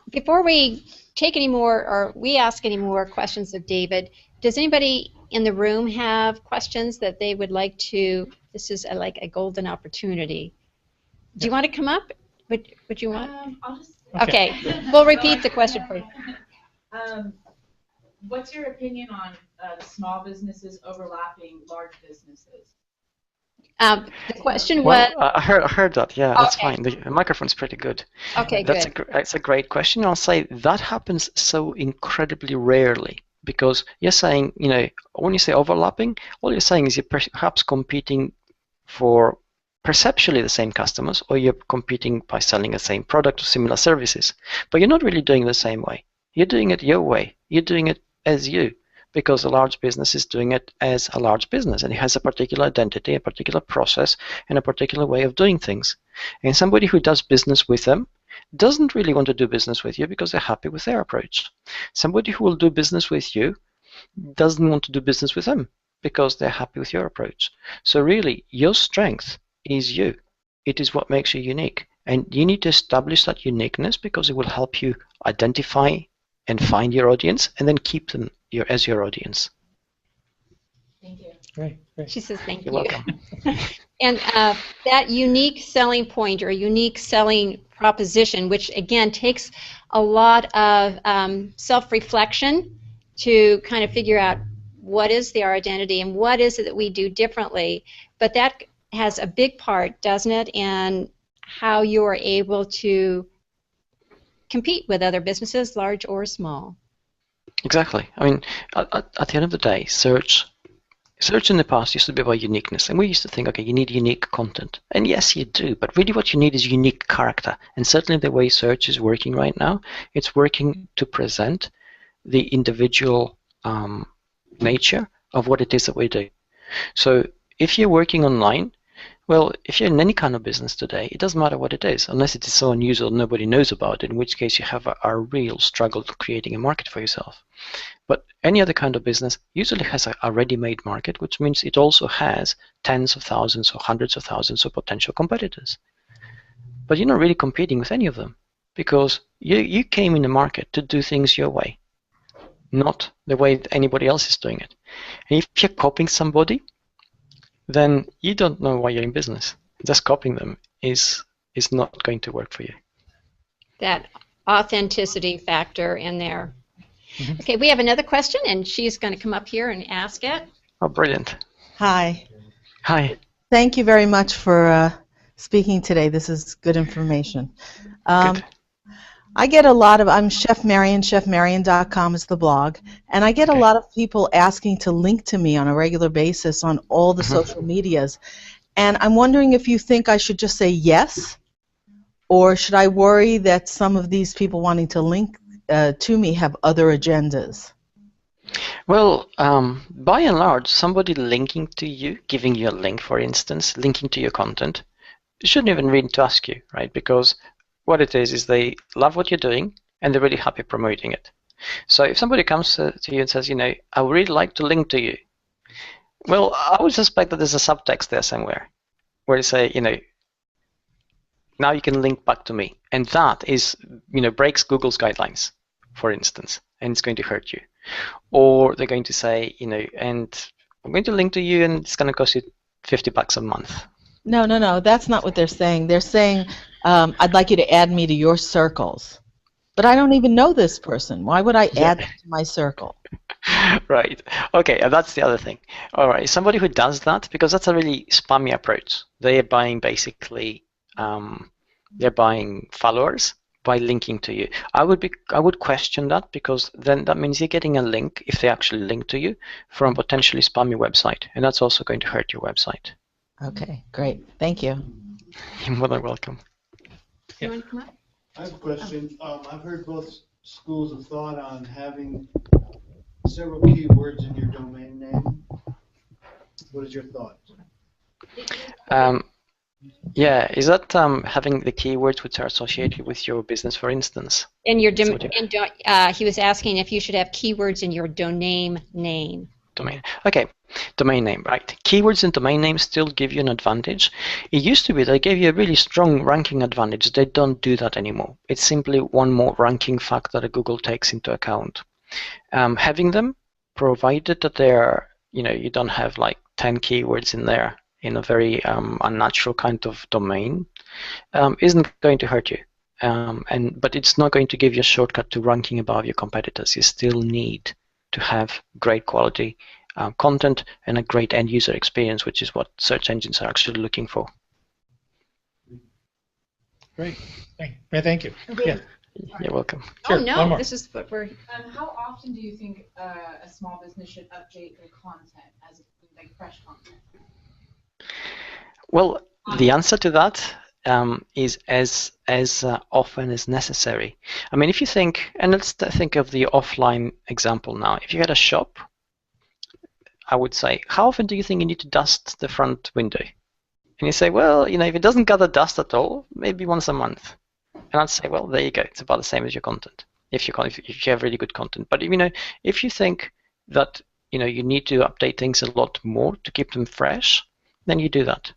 Before we take any more, or we ask any more questions of David, does anybody in the room have questions that they would like to? This is like a golden opportunity. Do you want to come up? Would you want? I'll just. Okay, we'll repeat the question for you. What's your opinion on small businesses overlapping large businesses? The question Well, was. I heard that. Yeah, that's Okay. fine. The microphone's pretty good. Okay, That's good. that's a great question. I'll say that happens so incredibly rarely because you're saying, when you say overlapping, all you're saying is you're perhaps competing for perceptually the same customers, or you're competing by selling the same product or similar services. But you're not really doing it the same way. You're doing it your way. You're doing it as you, because a large business is doing it as a large business, and it has a particular identity, a particular process, and a particular way of doing things. And somebody who does business with them doesn't really want to do business with you because they're happy with their approach. Somebody who will do business with you doesn't want to do business with them because they're happy with your approach. So really, your strength is you. It is what makes you unique. And you need to establish that uniqueness because it will help you identify and find your audience and then keep them as your audience. Thank you. Great, great. She says thank You're you. welcome. And that unique selling point or unique selling proposition, which again takes a lot of self-reflection to kind of figure out what is our identity and what is it that we do differently, but that has a big part, doesn't it, in how you are able to compete with other businesses, large or small. Exactly. I mean, at the end of the day, search in the past used to be about uniqueness, and we used to think, okay, you need unique content. And yes, you do, but really what you need is unique character. And certainly the way search is working right now, it's working to present the individual nature of what it is that we do. So if you're working online, well, if you're in any kind of business today, it doesn't matter what it is, unless it is so unusual nobody knows about it, in which case you have a real struggle creating a market for yourself. But any other kind of business usually has a ready-made market, which means it also has tens of thousands or hundreds of thousands of potential competitors. But you're not really competing with any of them because you came in the market to do things your way, not the way anybody else is doing it. And if you're copying somebody, then you don't know why you're in business. Just copying them is not going to work for you. That authenticity factor in there. Mm-hmm. Okay, we have another question, and she's going to come up here and ask it. Oh, brilliant. Hi. Hi. Thank you very much for speaking today. This is good information. Good. I get a lot of, I'm Chef Marion, chefmarion.com is the blog, and I get a lot of people asking to link to me on a regular basis on all the social medias. And I'm wondering if you think I should just say yes, or should I worry that some of these people wanting to link to me have other agendas? Well, by and large, somebody linking to you, giving you a link, for instance, linking to your content, shouldn't even need to ask you, right? Because what it is they love what you're doing and they're really happy promoting it. So if somebody comes to you and says, I would really like to link to you, well, I would suspect that there's a subtext there somewhere where you say, now you can link back to me. And that is, breaks Google's guidelines, for instance, and it's going to hurt you. Or they're going to say, and I'm going to link to you and it's going to cost you $50 a month. No, that's not what they're saying. They're saying, I'd like you to add me to your circles. But I don't even know this person. Why would I add them to my circle? Right. Okay, and that's the other thing. All right, somebody who does that, because that's a really spammy approach. They are buying basically, they're buying followers by linking to you. I would question that, because then that means you're getting a link, if they actually link to you, from a potentially spammy website, and that's also going to hurt your website. Okay, great. Thank you. You're more than welcome. You want to come up? I have a question. I've heard both schools of thought on having several keywords in your domain name. What is your thought? Yeah, is that having the keywords which are associated with your business, for instance? In your he was asking if you should have keywords in your domain name. Domain. Okay, domain name, right. Keywords and domain names still give you an advantage. It used to be they gave you a really strong ranking advantage. They don't do that anymore. It's simply one more ranking factor that Google takes into account. Having them, provided that they're, you don't have like 10 keywords in there in a very unnatural kind of domain, isn't going to hurt you. But it's not going to give you a shortcut to ranking above your competitors. You still need to have great quality content and a great end user experience, which is what search engines are actually looking for. Great. Thank you. Yeah. You're welcome. Oh, Sure, no, this is what we're... How often do you think a small business should update their content as like fresh content? Well, the answer to that is as often as necessary. I mean, if you think, and let's think of the offline example now. If you had a shop, I would say, how often do you think you need to dust the front window? And you say, well, if it doesn't gather dust at all, maybe once a month. And I'd say, well, there you go. It's about the same as your content, if you have really good content. But if you think that you need to update things a lot more to keep them fresh, then you do that.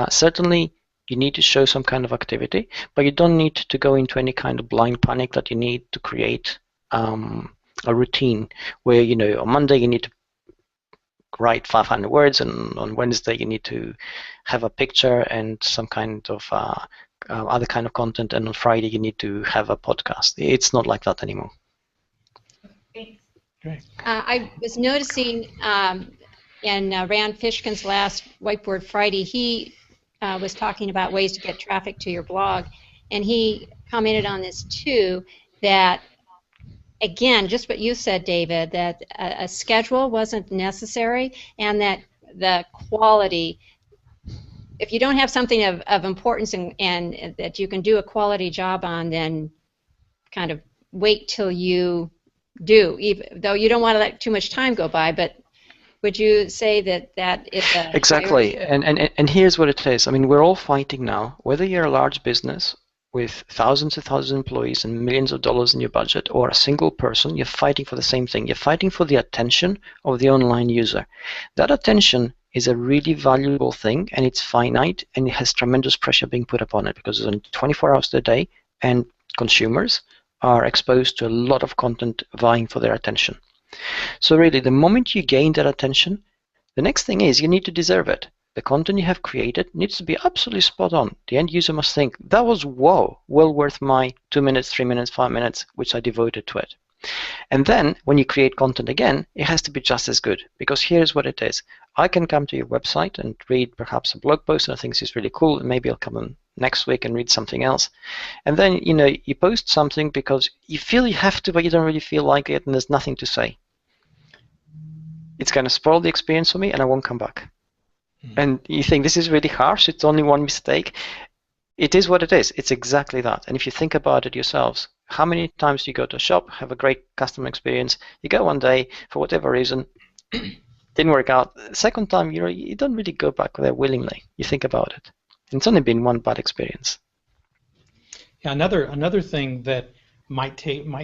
Certainly, you need to show some kind of activity, but you don't need to go into any kind of blind panic that you need to create a routine where on Monday you need to write 500 words, and on Wednesday you need to have a picture and some kind of other kind of content, and on Friday you need to have a podcast. It's not like that anymore. Thanks. Great. I was noticing in Rand Fishkin's last Whiteboard Friday, he was talking about ways to get traffic to your blog, and he commented on this too, that again, just what you said, David, that a schedule wasn't necessary, and that the quality, if you don't have something of importance and that you can do a quality job on, then kind of wait till you do, even though you don't want to let too much time go by. But would you say that is a exactly? And here's what it is. I mean, we're all fighting now, whether you're a large business with thousands and thousands of employees and millions of dollars in your budget, or a single person, you're fighting for the same thing. You're fighting for the attention of the online user. That attention is a really valuable thing, and it's finite, and it has tremendous pressure being put upon it because there's only 24 hours a day, and consumers are exposed to a lot of content vying for their attention. So really, the moment you gain that attention, the next thing is you need to deserve it. The content you have created needs to be absolutely spot on. The end user must think, that was, whoa, well worth my 2 minutes, 3 minutes, 5 minutes, which I devoted to it. And then, when you create content again, it has to be just as good. Because here's what it is. I can come to your website and read perhaps a blog post, and I think this is really cool, and maybe I'll come on next week and read something else. And then, you post something because you feel you have to, but you don't really feel like it, and there's nothing to say. It's going to spoil the experience for me, and I won't come back. And you think this is really harsh, it's only one mistake. It is what it is. It's exactly that. And if you think about it yourselves, how many times do you go to a shop, have a great customer experience, you go one day, for whatever reason, didn't work out. The second time, you don't really go back there willingly. You think about it. And it's only been one bad experience. Yeah, another thing that might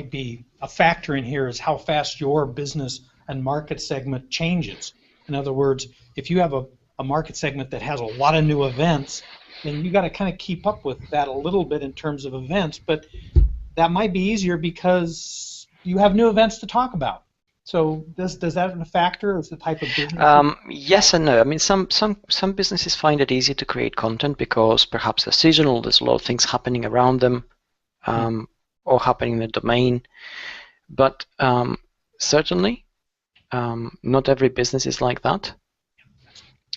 be a factor in here is how fast your business and market segment changes. In other words, if you have a market segment that has a lot of new events, then you got to kind of keep up with that a little bit in terms of events, but that might be easier because you have new events to talk about. So does that have a factor as the type of business? Yes and no. I mean, some businesses find it easy to create content because perhaps they're seasonal, there's a lot of things happening around them, or happening in the domain. But certainly, not every business is like that.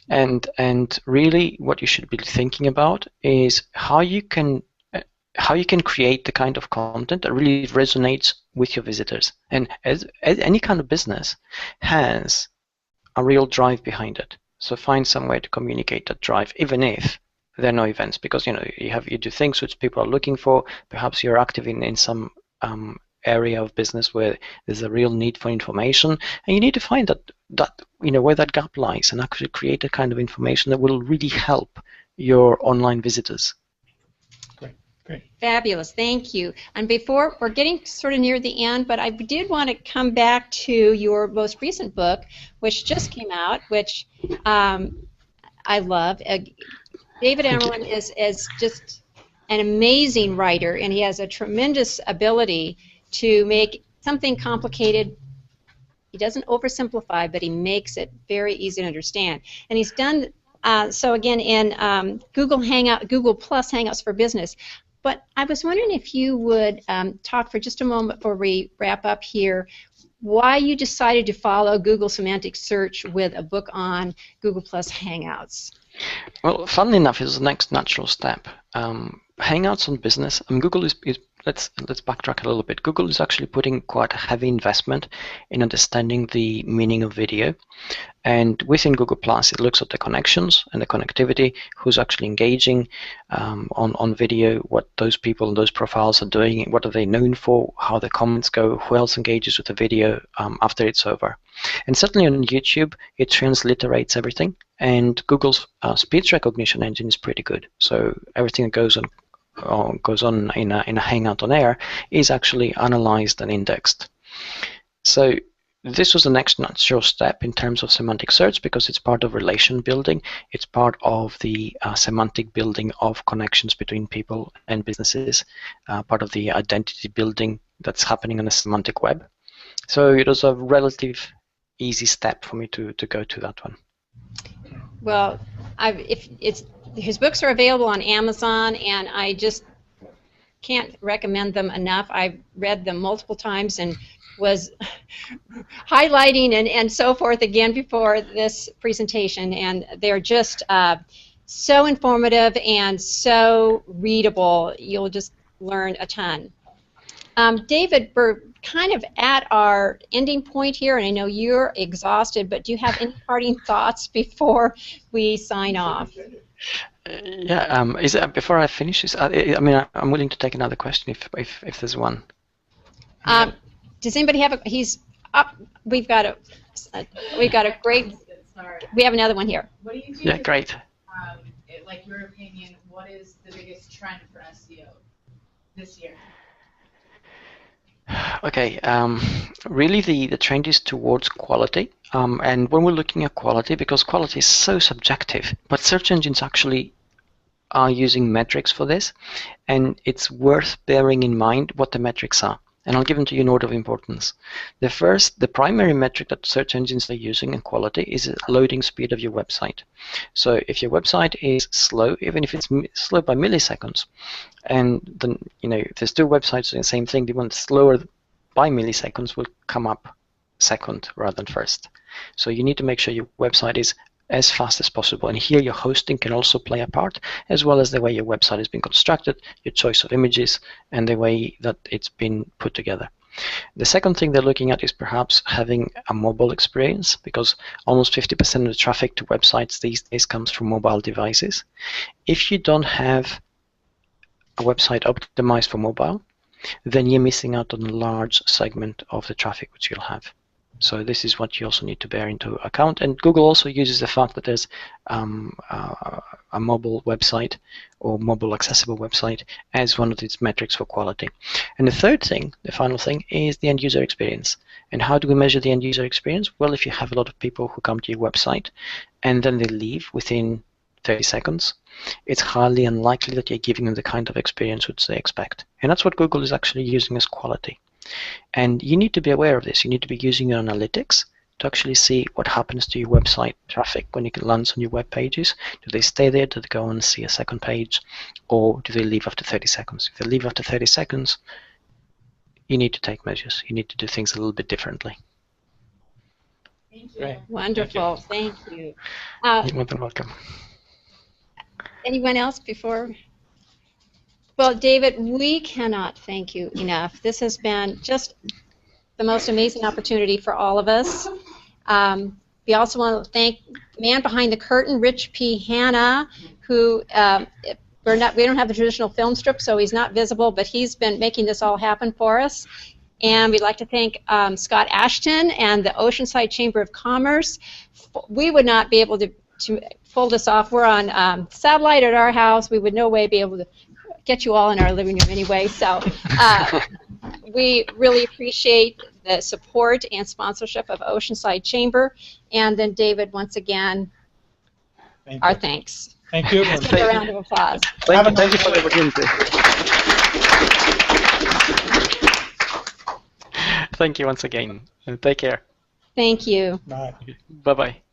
And really, what you should be thinking about is how you can create the kind of content that really resonates with your visitors. And as any kind of business has a real drive behind it. So find some way to communicate that drive, even if there are no events, because you do things which people are looking for. Perhaps you're active in some area of business where there's a real need for information, and you need to find that where that gap lies and actually create a kind of information that will really help your online visitors. Great. Great. Fabulous, thank you. And before, we're getting sort of near the end, but I did want to come back to your most recent book, which just came out, which I love. David Amerland is just an amazing writer, and he has a tremendous ability to make something complicated. He doesn't oversimplify, but he makes it very easy to understand. And he's done so again in Google Plus Hangouts for Business. But I was wondering if you would talk for just a moment before we wrap up here, why you decided to follow Google Semantic Search with a book on Google Plus Hangouts. Well, funnily enough, it's the next natural step. Hangouts on Business. Google is let's backtrack a little bit. Google is actually putting quite a heavy investment in understanding the meaning of video, and within Google Plus, it looks at the connections and the connectivity, who's actually engaging on video, what those people and those profiles are doing, what are they known for, how the comments go, who else engages with the video after it's over. And certainly on YouTube, it transliterates everything, and Google's speech recognition engine is pretty good. So everything that goes on in a Hangout on air is actually analyzed and indexed. So this was the next natural step in terms of semantic search, because it's part of relation building. It's part of the semantic building of connections between people and businesses, part of the identity building that's happening on the semantic web. So it was a relative easy step for me to go to that one. Well, his books are available on Amazon, and I just can't recommend them enough. I've read them multiple times and was highlighting and so forth again before this presentation, and they're just so informative and so readable. You'll just learn a ton. David, we're kind of at our ending point here, and I know you're exhausted, but do you have any parting thoughts before we sign off? Yeah, is it before I finish this? I mean, I'm willing to take another question if there's one. Does anybody have a? He's up. We've got a great. We have another one here. What do you think? Yeah, great. Like your opinion, what is the biggest trend for SEO this year? Okay, really the trend is towards quality, and when we're looking at quality, because quality is so subjective, but search engines actually are using metrics for this, and it's worth bearing in mind what the metrics are. And I'll give them to you in order of importance. The primary metric that search engines are using in quality is loading speed of your website. So if your website is slow, even if it's slow by milliseconds, and then if there's two websites doing the same thing, the one slower by milliseconds will come up second rather than first. So you need to make sure your website is as fast as possible, and here your hosting can also play a part, as well as the way your website has been constructed, your choice of images, and the way that it's been put together. The second thing they're looking at is perhaps having a mobile experience, because almost 50% of the traffic to websites these days comes from mobile devices. If you don't have a website optimized for mobile, then you're missing out on a large segment of the traffic which you'll have. So this is what you also need to bear into account. And Google also uses the fact that there's a mobile website or mobile accessible website as one of its metrics for quality. And the third thing, the final thing, is the end user experience. And how do we measure the end user experience? Well, if you have a lot of people who come to your website and then they leave within 30 seconds, it's highly unlikely that you're giving them the kind of experience which they expect. And that's what Google is actually using as quality. And you need to be aware of this. You need to be using your analytics to actually see what happens to your website traffic when it lands on your web pages. Do they stay there? Do they go and see a second page? Or do they leave after 30 seconds? If they leave after 30 seconds, you need to take measures. You need to do things a little bit differently. Thank you. Great. Wonderful. Thank you. You're more than welcome. Anyone else before? Well, David, we cannot thank you enough. This has been just the most amazing opportunity for all of us. We also want to thank man behind the curtain, Rich P. Hanna, who we don't have the traditional film strip, so he's not visible, but he's been making this all happen for us. And we'd like to thank Scott Ashton and the Oceanside Chamber of Commerce. We would not be able to pull this off. We're on satellite at our house. We would no way be able to get you all in our living room anyway. So we really appreciate the support and sponsorship of Oceanside Chamber. And then David, once again, our thanks. Thank you. Let's give a round of applause. Thank you for the opportunity. Thank you once again, and take care. Thank you. Bye. Bye-bye.